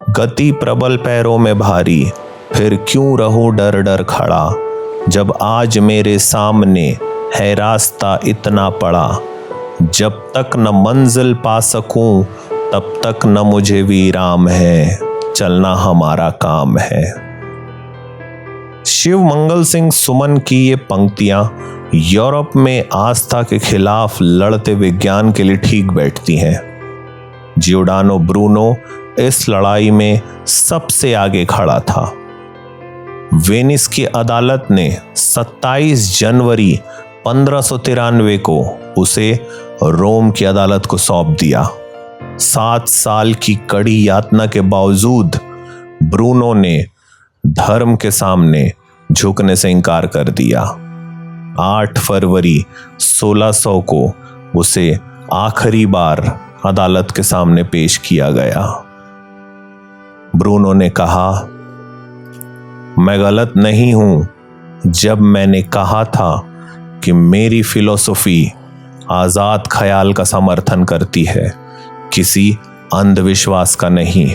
गति प्रबल पैरों में भारी, फिर क्यों रहूं डर डर खड़ा। जब आज मेरे सामने है रास्ता इतना पड़ा, जब तक न मंजिल पा सकूं तब तक न मुझे विराम है, चलना हमारा काम है। शिव मंगल सिंह सुमन की ये पंक्तियां यूरोप में आस्था के खिलाफ लड़ते विज्ञान के लिए ठीक बैठती हैं। जियोर्डानो ब्रूनो इस लड़ाई में सबसे आगे खड़ा था। वेनिस की अदालत ने 27 जनवरी 1593 को उसे रोम की अदालत को सौंप दिया। 7 साल की कड़ी यातना के बावजूद ब्रूनो ने धर्म के सामने झुकने से इनकार कर दिया। 8 फरवरी 1600 को उसे आखिरी बार अदालत के सामने पेश किया गया। ब्रूनो ने कहा, मैं गलत नहीं हूं जब मैंने कहा था कि मेरी फिलॉसफी आजाद ख्याल का समर्थन करती है, किसी अंधविश्वास का नहीं।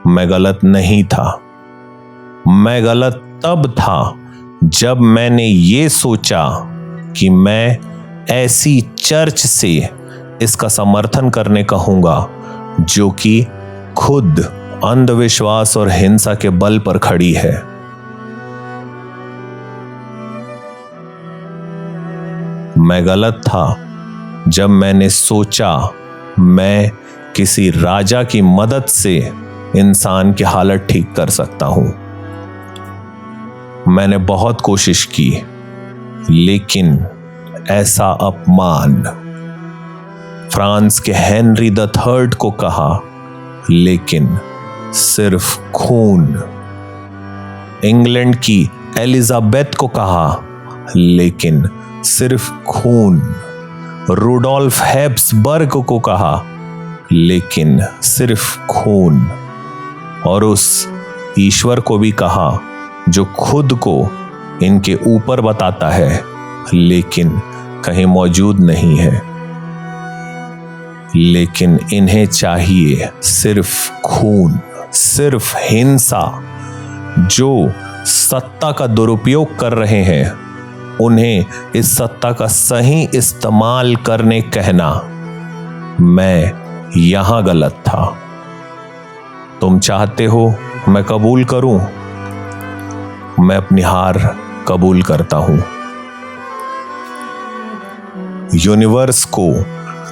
मैं गलत नहीं था। मैं गलत तब था जब मैंने ये सोचा कि मैं ऐसी चर्च से इसका समर्थन करने कहूंगा जो कि खुद अंधविश्वास और हिंसा के बल पर खड़ी है। मैं गलत था जब मैंने सोचा मैं किसी राजा की मदद से इंसान की हालत ठीक कर सकता हूं। मैंने बहुत कोशिश की, लेकिन ऐसा अपमान फ्रांस के हेनरी III को कहा, लेकिन सिर्फ खून। इंग्लैंड की एलिजाबेथ को कहा, लेकिन सिर्फ खून। रुडोल्फ हैब्सबर्ग को कहा, लेकिन सिर्फ खून। और उस ईश्वर को भी कहा जो खुद को इनके ऊपर बताता है, लेकिन कहीं मौजूद नहीं है। लेकिन इन्हें चाहिए सिर्फ खून, सिर्फ हिंसा। जो सत्ता का दुरुपयोग कर रहे हैं, उन्हें इस सत्ता का सही इस्तेमाल करने कहना। मैं यहां गलत था। तुम चाहते हो मैं कबूल करूं? मैं अपनी हार कबूल करता हूं। यूनिवर्स को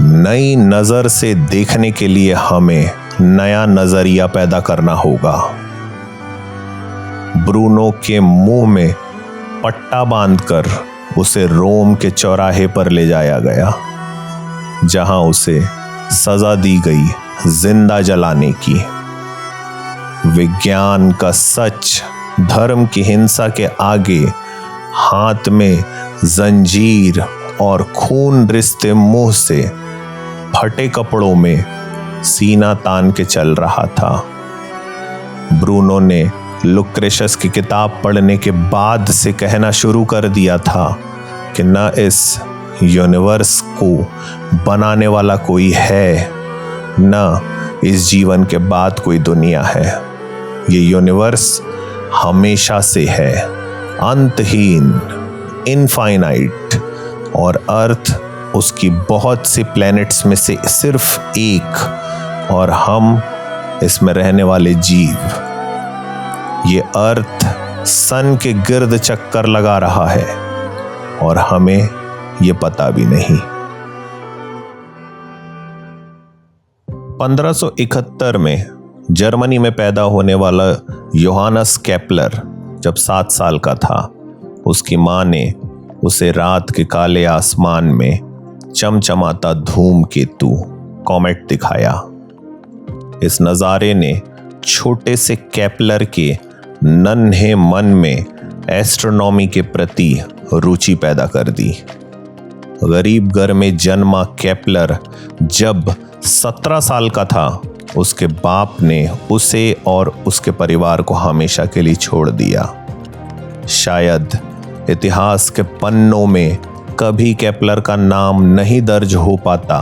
नई नजर से देखने के लिए हमें नया नजरिया पैदा करना होगा। ब्रूनो के मुंह में पट्टा बांधकर उसे रोम के चौराहे पर ले जाया गया, जहां उसे सजा दी गई जिंदा जलाने की। विज्ञान का सच धर्म की हिंसा के आगे हाथ में जंजीर और खून रिश्ते मुंह से फटे कपड़ों में सीना तान के चल रहा था। ब्रूनो ने लुक्रेशियस की किताब पढ़ने के बाद से कहना शुरू कर दिया था कि न इस यूनिवर्स को बनाने वाला कोई है, न इस जीवन के बाद कोई दुनिया है। ये यूनिवर्स हमेशा से है, अंतहीन, इनफाइनाइट, और अर्थ उसकी बहुत सी प्लैनेट्स में से सिर्फ एक, और हम इसमें रहने वाले जीव। ये अर्थ सन के गिर्द चक्कर लगा रहा है और हमें ये पता भी नहीं। 1571 में जर्मनी में पैदा होने वाला योहानस केपलर जब 7 साल का था, उसकी मां ने उसे रात के काले आसमान में चमचमाता धूमकेतु कॉमेट दिखाया। इस नज़ारे ने छोटे से केपलर के नन्हे मन में एस्ट्रोनॉमी के प्रति रुचि पैदा कर दी। गरीब घर में जन्मा केपलर जब 17 साल का था, उसके बाप ने उसे और उसके परिवार को हमेशा के लिए छोड़ दिया। शायद इतिहास के पन्नों में कभी केपलर का नाम नहीं दर्ज हो पाता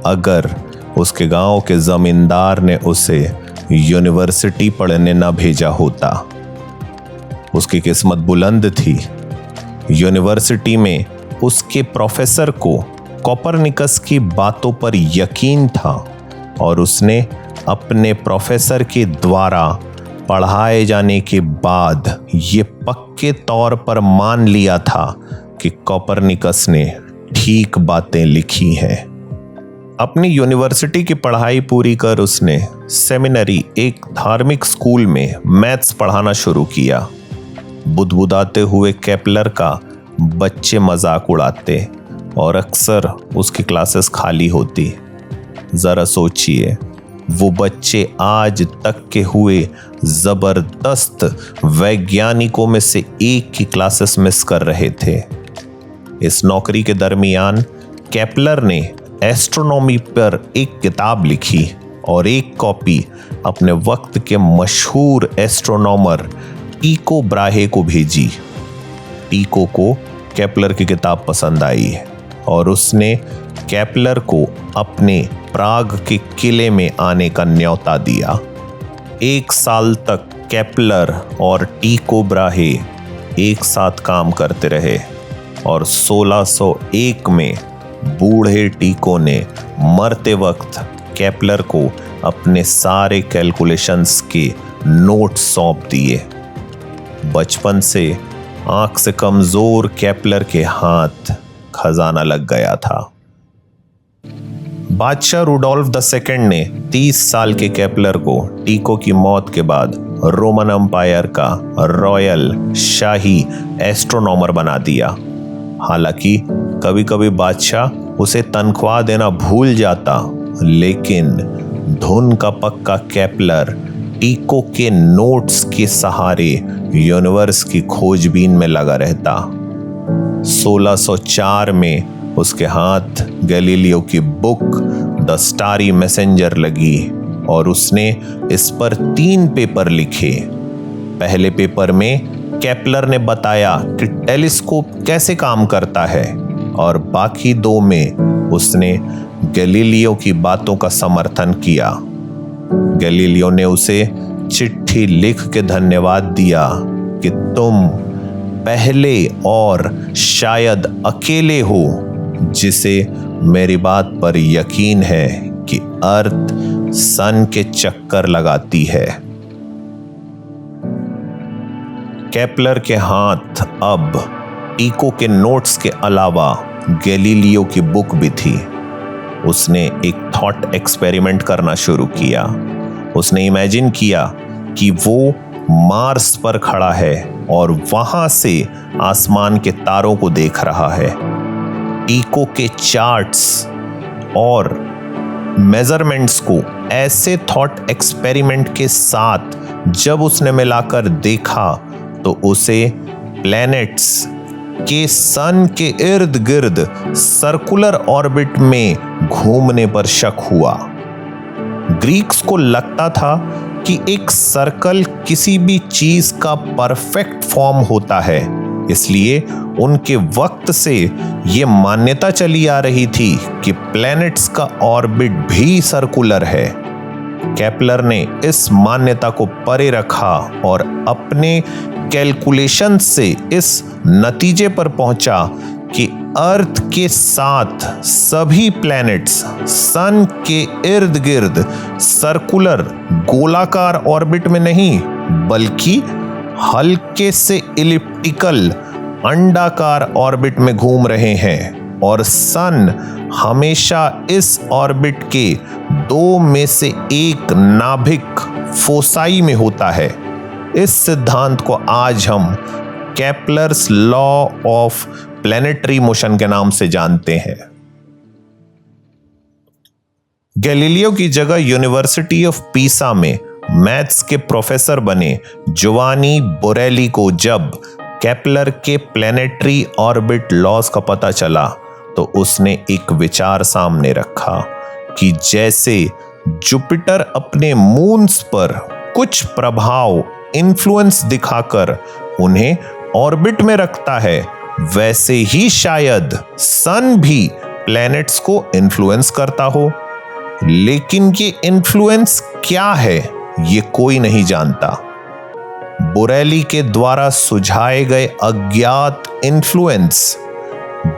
अगर उसके गांव के जमींदार ने उसे यूनिवर्सिटी पढ़ने ना भेजा होता। उसकी किस्मत बुलंद थी। यूनिवर्सिटी में उसके प्रोफेसर को कोपरनिकस की बातों पर यकीन था और उसने अपने प्रोफेसर के द्वारा पढ़ाए जाने के बाद ये पक्के तौर पर मान लिया था कि कोपरनिकस ने ठीक बातें लिखी हैं। अपनी यूनिवर्सिटी की पढ़ाई पूरी कर उसने सेमिनरी, एक धार्मिक स्कूल में मैथ्स पढ़ाना शुरू किया। बुदबुदाते हुए केपलर का बच्चे मजाक उड़ाते और अक्सर उसकी क्लासेस खाली होती। जरा सोचिए, वो बच्चे आज तक के हुए जबरदस्त वैज्ञानिकों में से एक की क्लासेस मिस कर रहे थे। इस नौकरी के दरमियान केपलर ने एस्ट्रोनॉमी पर एक किताब लिखी और एक कॉपी अपने वक्त के मशहूर एस्ट्रोनॉमर टीको ब्राहे को भेजी। टीको को केपलर की किताब पसंद आई और उसने केपलर को अपने प्राग के किले में आने का न्योता दिया। 1 साल तक केपलर और टीको ब्राहे एक साथ काम करते रहे और 1601 में बूढ़े टीको ने मरते वक्त केपलर को अपने सारे कैलकुलेशंस के नोट्स सौंप दिए। बचपन से आंख से कमजोर केपलर के हाथ खजाना लग गया था। बादशाह रुडोल्फ II ने 30 साल के केपलर को टीको की मौत के बाद रोमन एम्पायर का रॉयल शाही एस्ट्रोनॉमर बना दिया। हालांकि कभी कभी बादशाह उसे तनख्वाह देना भूल जाता, लेकिन धुन का पक्का केपलर टीको के नोट्स के सहारे यूनिवर्स की खोजबीन में लगा रहता। 1604 में उसके हाथ गैलीलियो की बुक द स्टारी मैसेंजर लगी और उसने इस पर 3 पेपर लिखे। पहले पेपर में केपलर ने बताया कि टेलीस्कोप कैसे काम करता है और बाकी 2 में उसने गैलीलियो की बातों का समर्थन किया। गैलीलियो ने उसे चिट्ठी लिख के धन्यवाद दिया कि तुम पहले और शायद अकेले हो जिसे मेरी बात पर यकीन है कि अर्थ सन के चक्कर लगाती है। केपलर के हाथ अब टीको के नोट्स के अलावा गैलीलियो की बुक भी थी। उसने एक थॉट एक्सपेरिमेंट करना शुरू किया। उसने इमेजिन किया कि वो मार्स पर खड़ा है और वहां से आसमान के तारों को देख रहा है। टीको के चार्ट्स और मेजरमेंट्स को ऐसे थॉट एक्सपेरिमेंट के साथ जब उसने मिलाकर देखा तो उसे प्लैनेट्स के सन के इर्द गिर्द सर्कुलर ऑर्बिट में घूमने पर शक हुआ। ग्रीक्स को लगता था कि एक सर्कल किसी भी चीज का परफेक्ट फॉर्म होता है, इसलिए उनके वक्त से यह मान्यता चली आ रही थी कि प्लैनेट्स का ऑर्बिट भी सर्कुलर है। केपलर ने इस मान्यता को परे रखा और अपने कैलकुलेशन से इस नतीजे पर पहुंचा कि अर्थ के साथ सभी प्लैनेट्स सन के इर्द गिर्द सर्कुलर गोलाकार ऑर्बिट में नहीं बल्कि हल्के से इलिप्टिकल अंडाकार ऑर्बिट में घूम रहे हैं और सन हमेशा इस ऑर्बिट के 2 में से एक नाभिक फोसाई में होता है। इस सिद्धांत को आज हम Kepler's law of planetary motion के नाम से जानते हैं। गैलीलियो की जगह यूनिवर्सिटी ऑफ पीसा में मैथ्स के प्रोफेसर बने जोवानी बोरेली को जब केपलर के प्लैनेटरी ऑर्बिट लॉज का पता चला तो उसने एक विचार सामने रखा कि जैसे जुपिटर अपने मून्स पर कुछ प्रभाव इन्फ्लुएंस दिखाकर उन्हें ऑर्बिट में रखता है, वैसे ही शायद सन भी प्लैनेट्स को इन्फ्लुएंस करता हो। लेकिन ये इन्फ्लुएंस क्या है, ये कोई नहीं जानता। बोरेली के द्वारा सुझाए गए अज्ञात इन्फ्लुएंस,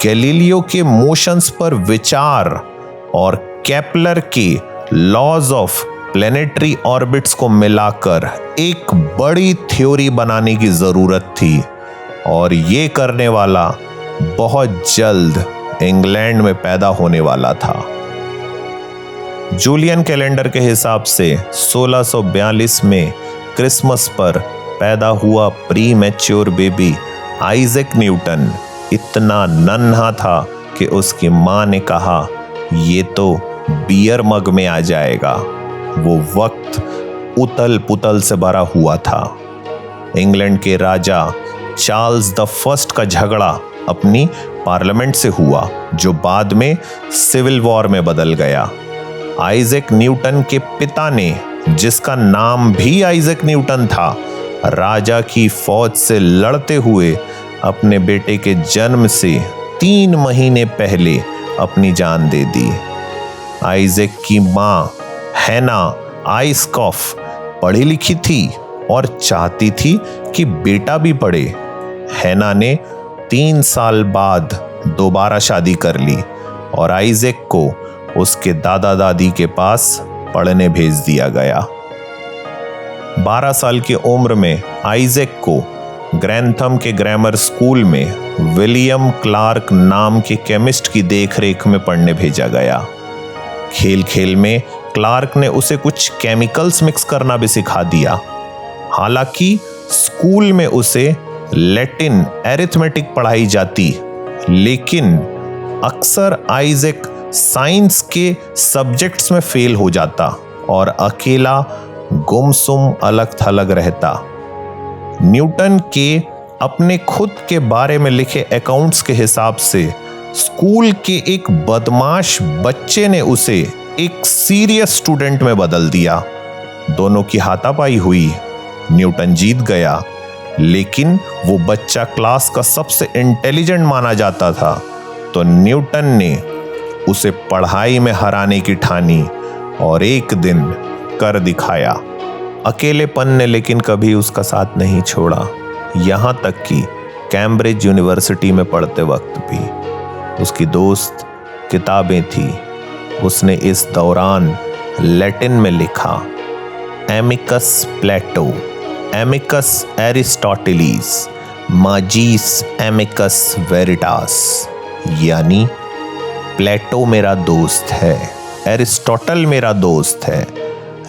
गैलीलियो के मोशंस पर विचार और केपलर के लॉज ऑफ प्लेनेटरी ऑर्बिट्स को मिलाकर एक बड़ी थ्योरी बनाने की जरूरत थी, और ये करने वाला बहुत जल्द इंग्लैंड में पैदा होने वाला था। जूलियन कैलेंडर के हिसाब से 1642 में क्रिसमस पर पैदा हुआ pre mature baby Isaac Newton इतना नन्हा था कि उसकी मां ने कहा ये तो बियर मग में आ जाएगा। वो वक्त उतल पुतल से भरा हुआ था। इंग्लैंड के राजा चार्ल्स द फर्स्ट का झगड़ा अपनी पार्लियामेंट से हुआ, जो बाद में सिविल वॉर में बदल गया। आइजैक न्यूटन के पिता ने, जिसका नाम भी आइजैक न्यूटन था, राजा की फौज से लड़ते हुए अपने बेटे के जन्म से 3 महीने पहले अपनी जान दे दी। आइजैक की मां हैना आइस्कॉफ पढ़ी लिखी थी और चाहती थी कि बेटा भी पढ़े। हैना ने 3 साल बाद दोबारा शादी कर ली और आइजैक को उसके दादा दादी के पास पढ़ने भेज दिया गया। 12 साल की उम्र में आइजैक को ग्रैंथम के ग्रामर स्कूल में विलियम क्लार्क नाम के केमिस्ट की देखरेख में पढ़ने भेजा गया। खेल खेल में क्लार्क ने उसे कुछ केमिकल्स मिक्स करना भी सिखा दिया। हालांकि स्कूल में उसे लैटिन अरिथमेटिक पढ़ाई जाती, लेकिन अक्सर आइजैक साइंस के सब्जेक्ट्स में फेल हो जाता और अकेला गुमसुम अलग थलग रहता। न्यूटन के अपने खुद के बारे में लिखे अकाउंट्स के हिसाब से स्कूल के एक बदमाश बच्चे ने उसे एक सीरियस स्टूडेंट में बदल दिया। दोनों की हाथापाई हुई। न्यूटन जीत गया, लेकिन वो बच्चा क्लास का सबसे इंटेलिजेंट माना जाता था, तो न्यूटन ने उसे पढ़ाई में हराने की ठानी और एक दिन कर दिखाया। अकेलेपन ने लेकिन कभी उसका साथ नहीं छोड़ा। यहाँ तक कि कैम्ब्रिज यूनिवर्सिटी में पढ़ते वक्त भी उसकी दोस्त किताबें थी। उसने इस दौरान लैटिन में लिखा एमिकस प्लेटो, एमिकस एरिस्टोटेलिस, माजिस एमिकस वेरिटास, यानी प्लेटो मेरा दोस्त है, एरिस्टोटल मेरा दोस्त है,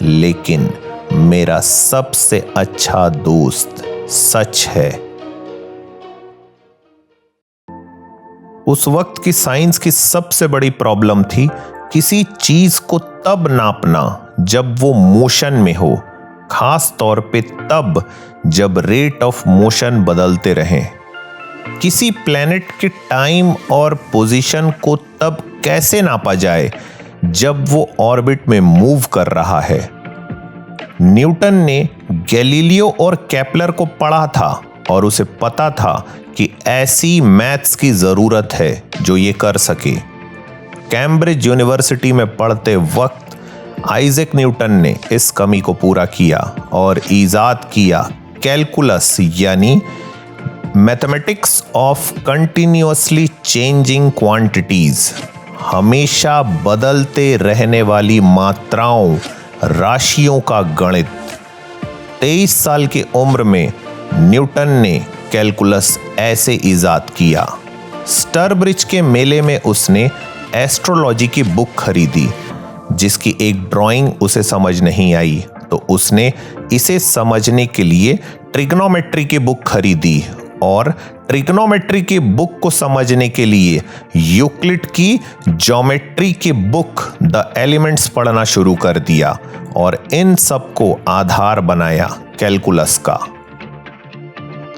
लेकिन मेरा सबसे अच्छा दोस्त सच है। उस वक्त की साइंस की सबसे बड़ी प्रॉब्लम थी किसी चीज को तब नापना जब वो मोशन में हो, खास तौर पे तब जब रेट ऑफ मोशन बदलते रहें। किसी प्लेनेट के टाइम और पोजीशन को तब कैसे नापा जाए जब वो ऑर्बिट में मूव कर रहा है। न्यूटन ने गैलीलियो और केपलर को पढ़ा था और उसे पता था कि ऐसी मैथ्स की जरूरत है जो ये कर सके। कैम्ब्रिज यूनिवर्सिटी में पढ़ते वक्त आइजैक न्यूटन ने इस कमी को पूरा किया और इजाद किया कैलकुलस, यानी mathematics of continuously changing quantities, हमेशा बदलते रहने वाली मात्राओं, राशियों का गणित। 23 साल की उम्र में न्यूटन ने कैलकुलस ऐसे इजाद किया। स्टरब्रिज के मेले में उसने एस्ट्रोलॉजी की बुक खरीदी, जिसकी एक ड्राइंग उसे समझ नहीं आई, तो उसने इसे समझने के लिए ट्रिग्नोमेट्री की बुक खरीदी और ट्रिग्नोमेट्री की बुक को समझने के लिए यूक्लिड की ज्योमेट्री की बुक द एलिमेंट्स पढ़ना शुरू कर दिया और इन सब को आधार बनाया कैलकुलस का।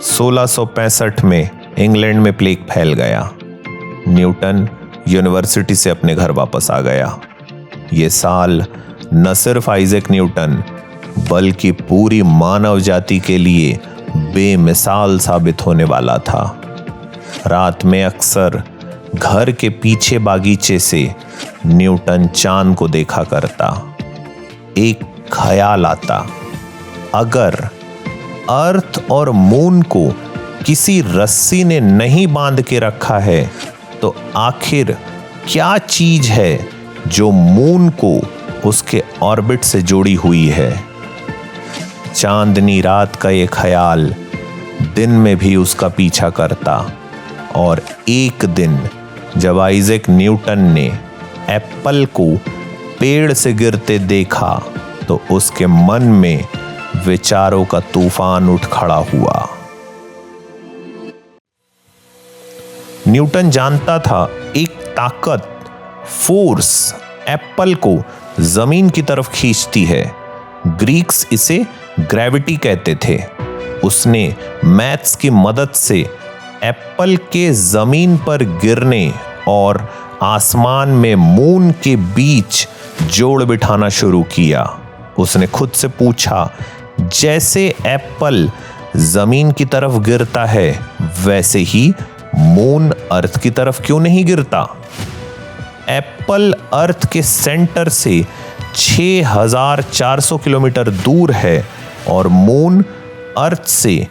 1665 में इंग्लैंड में प्लेग फैल गया। न्यूटन यूनिवर्सिटी से अपने घर वापस आ गया। ये साल न सिर्फ आइजैक न्यूटन बल्कि पूरी मानव जाति के लिए बेमिसाल साबित होने वाला था। रात में अक्सर घर के पीछे बागीचे से न्यूटन चांद को देखा करता। एक ख्याल आता अगर अर्थ और मून को किसी रस्सी ने नहीं बांध के रखा है तो आखिर क्या चीज है जो मून को उसके ऑर्बिट से जुड़ी हुई है? चांदनी रात का ये ख्याल दिन में भी उसका पीछा करता, और एक दिन जब आइजैक न्यूटन ने एप्पल को पेड़ से गिरते देखा तो उसके मन में विचारों का तूफान उठ खड़ा हुआ। न्यूटन जानता था एक ताकत, फोर्स एप्पल को जमीन की तरफ खींचती है। ग्रीक्स इसे ग्रेविटी कहते थे। उसने मैथ्स की मदद से एप्पल के जमीन पर गिरने और आसमान में मून के बीच जोड़ बिठाना शुरू किया। उसने खुद से पूछा, जैसे एप्पल जमीन की तरफ गिरता है वैसे ही मून अर्थ की तरफ क्यों नहीं गिरता? एप्पल अर्थ के सेंटर से 6400 किलोमीटर दूर है और मून अर्थ से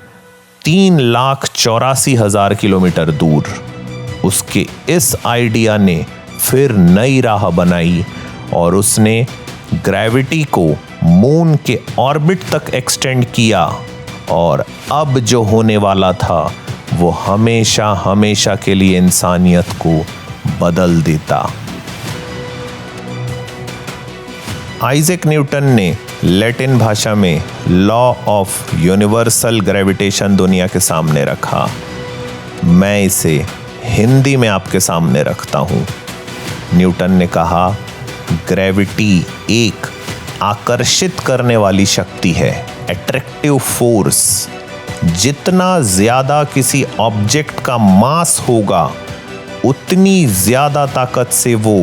3,84,000 किलोमीटर दूर। उसके इस आइडिया ने फिर नई राह बनाई और उसने ग्रेविटी को मून के ऑर्बिट तक एक्सटेंड किया, और अब जो होने वाला था वो हमेशा हमेशा के लिए इंसानियत को बदल देता। आइजैक न्यूटन ने लैटिन भाषा में लॉ ऑफ यूनिवर्सल ग्रेविटेशन दुनिया के सामने रखा। मैं इसे हिंदी में आपके सामने रखता हूँ। न्यूटन ने कहा, ग्रेविटी एक आकर्षित करने वाली शक्ति है, अट्रैक्टिव फोर्स। जितना ज्यादा किसी ऑब्जेक्ट का मास होगा उतनी ज्यादा ताकत से वो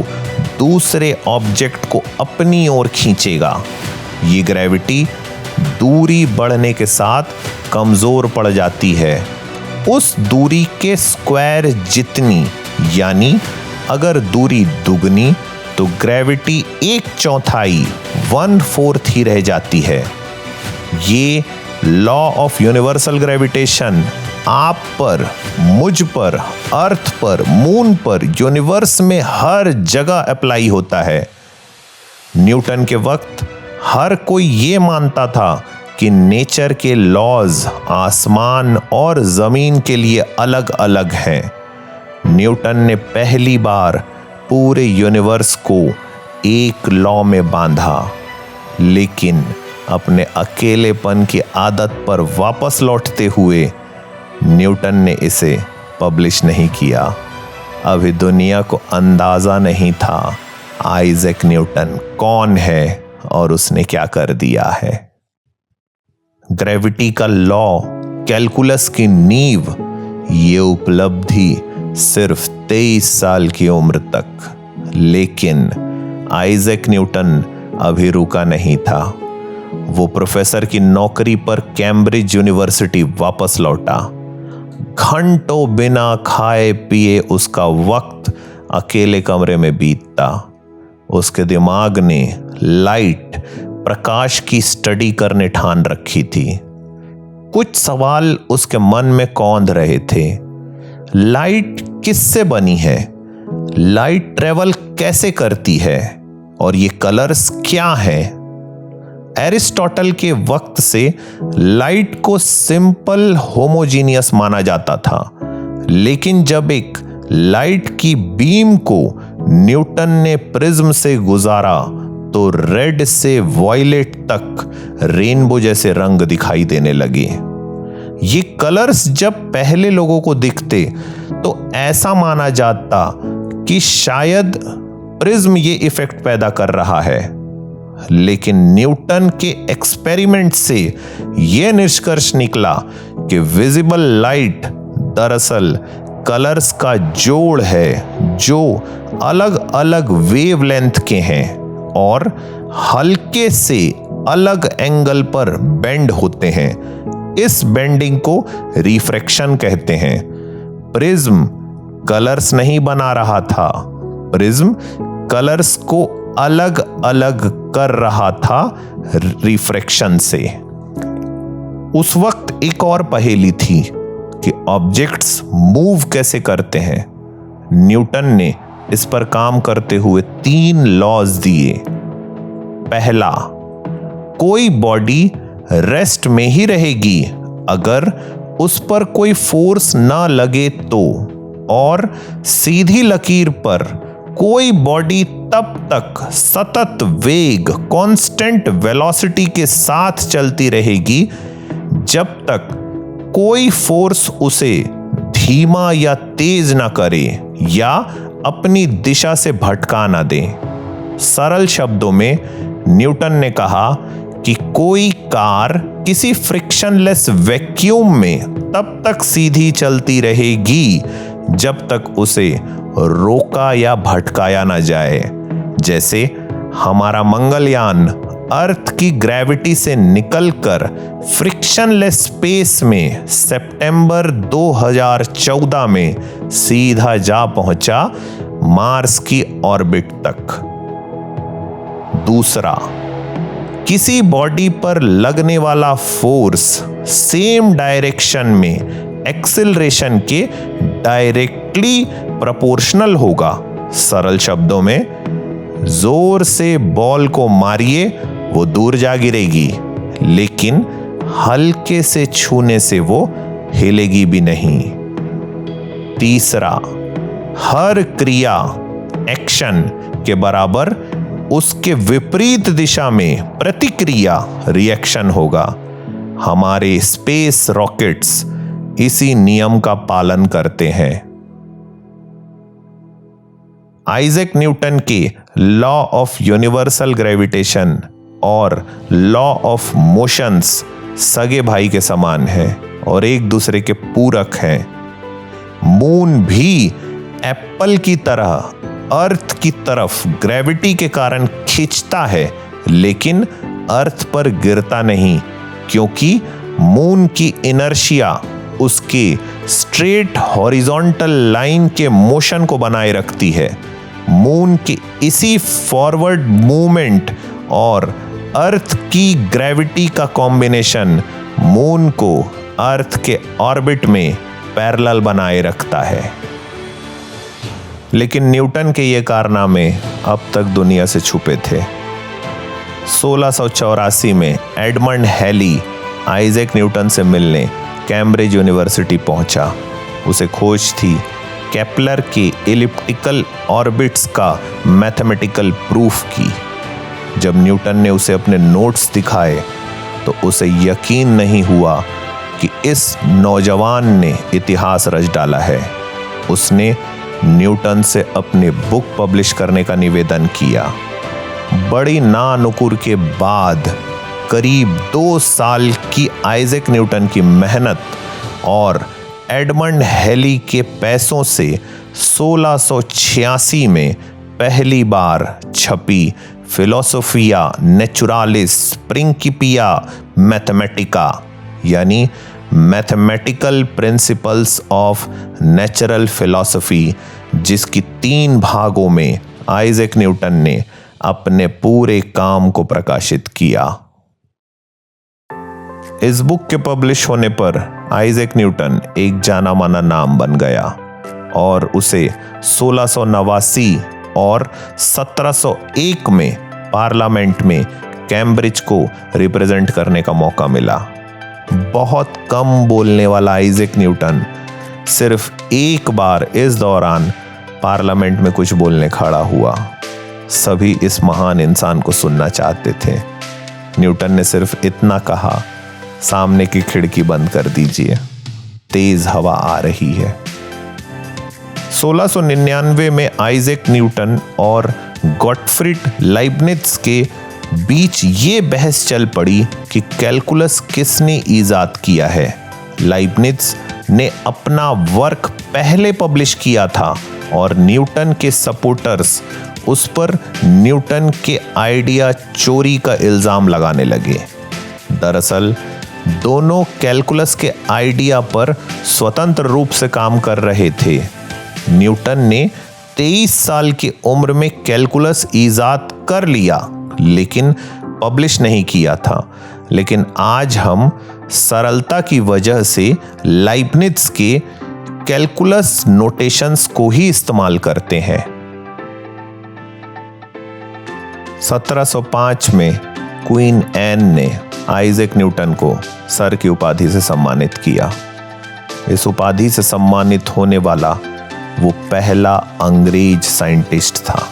दूसरे ऑब्जेक्ट को अपनी ओर खींचेगा। ये ग्रेविटी दूरी बढ़ने के साथ कमजोर पड़ जाती है, उस दूरी के स्क्वायर जितनी। यानी अगर दूरी दुगनी तो ग्रेविटी 1/4 1/4 ही रह जाती है। ये लॉ ऑफ यूनिवर्सल ग्रेविटेशन आप पर, मुझ पर, अर्थ पर, मून पर, यूनिवर्स में हर जगह अप्लाई होता है। न्यूटन के वक्त हर कोई ये मानता था कि नेचर के लॉज आसमान और जमीन के लिए अलग अलग हैं। न्यूटन ने पहली बार पूरे यूनिवर्स को एक लॉ में बांधा, लेकिन अपने अकेलेपन की आदत पर वापस लौटते हुए न्यूटन ने इसे पब्लिश नहीं किया। अभी दुनिया को अंदाजा नहीं था आइजैक न्यूटन कौन है और उसने क्या कर दिया है। ग्रेविटी का लॉ, कैलकुलस की नींव, ये उपलब्धि सिर्फ 23 साल की उम्र तक। लेकिन आइजैक न्यूटन अभी रुका नहीं था। वो प्रोफेसर की नौकरी पर कैम्ब्रिज यूनिवर्सिटी वापस लौटा। घंटों बिना खाए पिए उसका वक्त अकेले कमरे में बीतता। उसके दिमाग ने लाइट, प्रकाश की स्टडी करने ठान रखी थी। कुछ सवाल उसके मन में कौंध रहे थे। लाइट किससे बनी है? लाइट ट्रेवल कैसे करती है? और ये कलर्स क्या हैं? एरिस्टोटल के वक्त से लाइट को सिंपल होमोजीनियस माना जाता था, लेकिन जब एक लाइट की बीम को न्यूटन ने प्रिज्म से गुजारा तो रेड से वॉयलेट तक रेनबो जैसे रंग दिखाई देने लगे। ये कलर्स जब पहले लोगों को दिखते तो ऐसा माना जाता कि शायद प्रिज्म ये इफेक्ट पैदा कर रहा है, लेकिन न्यूटन के एक्सपेरिमेंट से यह निष्कर्ष निकला कि विजिबल लाइट दरअसल कलर्स का जोड़ है जो अलग अलग वेवलेंथ के हैं और हल्के से अलग एंगल पर बेंड होते हैं। इस बेंडिंग को रिफ्रैक्शन कहते हैं। प्रिज्म कलर्स नहीं बना रहा था, प्रिज्म कलर्स को अलग अलग कर रहा था रिफ्रैक्शन से। उस वक्त एक और पहेली थी कि ऑब्जेक्ट्स मूव कैसे करते हैं। न्यूटन ने इस पर काम करते हुए 3 लॉज दिए। पहला, कोई बॉडी रेस्ट में ही रहेगी अगर उस पर कोई फोर्स ना लगे तो, और सीधी लकीर पर कोई बॉडी तब तक सतत वेग कांस्टेंट वेलोसिटी के साथ चलती रहेगी जब तक कोई फोर्स उसे धीमा या तेज ना करे या अपनी दिशा से भटका ना दे। सरल शब्दों में न्यूटन ने कहा कि कोई कार किसी फ्रिक्शनलेस वैक्यूम में तब तक सीधी चलती रहेगी जब तक उसे रोका या भटकाया ना जाए। जैसे हमारा मंगलयान अर्थ की ग्रेविटी से निकलकर फ्रिक्शनलेस स्पेस में सितंबर 2014 में सीधा जा पहुंचा मार्स की ऑर्बिट तक। दूसरा, किसी बॉडी पर लगने वाला फोर्स सेम डायरेक्शन में एक्सेलरेशन के डायरेक्टली प्रोपोर्शनल होगा। सरल शब्दों में, जोर से बॉल को मारिए वो दूर जा गिरेगी, लेकिन हल्के से छूने से वो हिलेगी भी नहीं। तीसरा, हर क्रिया एक्शन के बराबर उसके विपरीत दिशा में प्रतिक्रिया रिएक्शन होगा। हमारे स्पेस रॉकेट्स इसी नियम का पालन करते हैं। आइजैक न्यूटन के लॉ ऑफ यूनिवर्सल ग्रेविटेशन और लॉ ऑफ मोशंस सगे भाई के समान है और एक दूसरे के पूरक हैं। मून भी एप्पल की तरह अर्थ की तरफ ग्रेविटी के कारण खींचता है, लेकिन अर्थ पर गिरता नहीं, क्योंकि मून की इनर्शिया उसके स्ट्रेट हॉरिजॉन्टल लाइन के मोशन को बनाए रखती है। मून की इसी फॉरवर्ड मूवमेंट और अर्थ की ग्रेविटी का कॉम्बिनेशन मून को अर्थ के ऑर्बिट में पैरेलल बनाए रखता है। लेकिन न्यूटन के ये कारनामे अब तक दुनिया से छुपे थे। 1684 में एडमंड हैली आइजैक न्यूटन से मिलने कैम्ब्रिज यूनिवर्सिटी पहुंचा। उसे खोज थी केपलर के एलिप्टिकल ऑर्बिट्स का मैथमेटिकल प्रूफ की। जब न्यूटन ने उसे अपने नोट्स दिखाए तो उसे यकीन नहीं हुआ कि इस नौजवान ने इतिहास रच डाला है। उसने न्यूटन से अपने बुक पब्लिश करने का निवेदन किया। बड़ी नानुकुर के बाद करीब 2 साल की आइजैक न्यूटन की मेहनत और एडमंड हैली के पैसों से 1686 में पहली बार छपी फिलोसोफिया नेचुरालिस प्रिंकिपिया मैथमेटिका यानी mathematical principles of natural philosophy, जिसकी 3 भागों में आइजैक न्यूटन ने अपने पूरे काम को प्रकाशित किया। इस बुक के पब्लिश होने पर आइजैक न्यूटन एक जाना माना नाम बन गया और उसे 1689 और 1701 में पार्लियामेंट में कैम्ब्रिज को रिप्रेजेंट करने का मौका मिला। बहुत कम बोलने वाला आइजैक न्यूटन सिर्फ एक बार इस दौरान पार्लियामेंट में कुछ बोलने खड़ा हुआ। सभी इस महान इंसान को सुनना चाहते थे। न्यूटन ने सिर्फ इतना कहा, सामने की खिड़की बंद कर दीजिए, तेज हवा आ रही है। 1699 में आइजैक न्यूटन और गॉटफ्रीड लाइबनिट्ज के बीच ये बहस चल पड़ी कि कैलकुलस किसने ईजाद किया है। लाइबनिट्ज ने अपना वर्क पहले पब्लिश किया था और न्यूटन के सपोर्टर्स उस पर न्यूटन के आइडिया चोरी का इल्जाम लगाने लगे। दरअसल दोनों कैलकुलस के आइडिया पर स्वतंत्र रूप से काम कर रहे थे। न्यूटन ने 23 साल की उम्र में कैलकुलस ईजाद कर लिया, लेकिन पब्लिश नहीं किया था, लेकिन आज हम सरलता की वजह से लाइबनिट्ज के कैलकुलस नोटेशंस को ही इस्तेमाल करते हैं। 1705 में क्वीन एन ने आइजैक न्यूटन को सर की उपाधि से सम्मानित किया। इस उपाधि से सम्मानित होने वाला वो पहला अंग्रेज साइंटिस्ट था।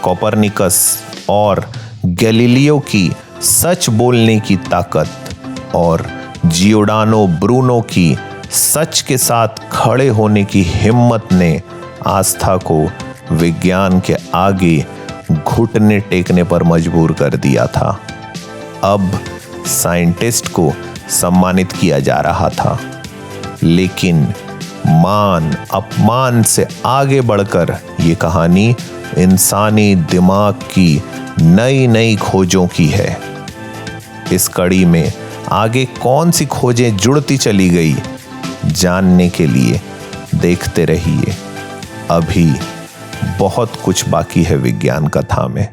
कोपरनिकस और गैलीलियो की सच बोलने की ताकत और जियोर्डानो ब्रूनो की सच के साथ खड़े होने की हिम्मत ने आस्था को विज्ञान के आगे घुटने टेकने पर मजबूर कर दिया था। अब साइंटिस्ट को सम्मानित किया जा रहा था, लेकिन मान अपमान से आगे बढ़कर ये कहानी इंसानी दिमाग की नई नई खोजों की है। इस कड़ी में आगे कौन सी खोजें जुड़ती चली गई, जानने के लिए देखते रहिए। अभी बहुत कुछ बाकी है विज्ञान कथा में।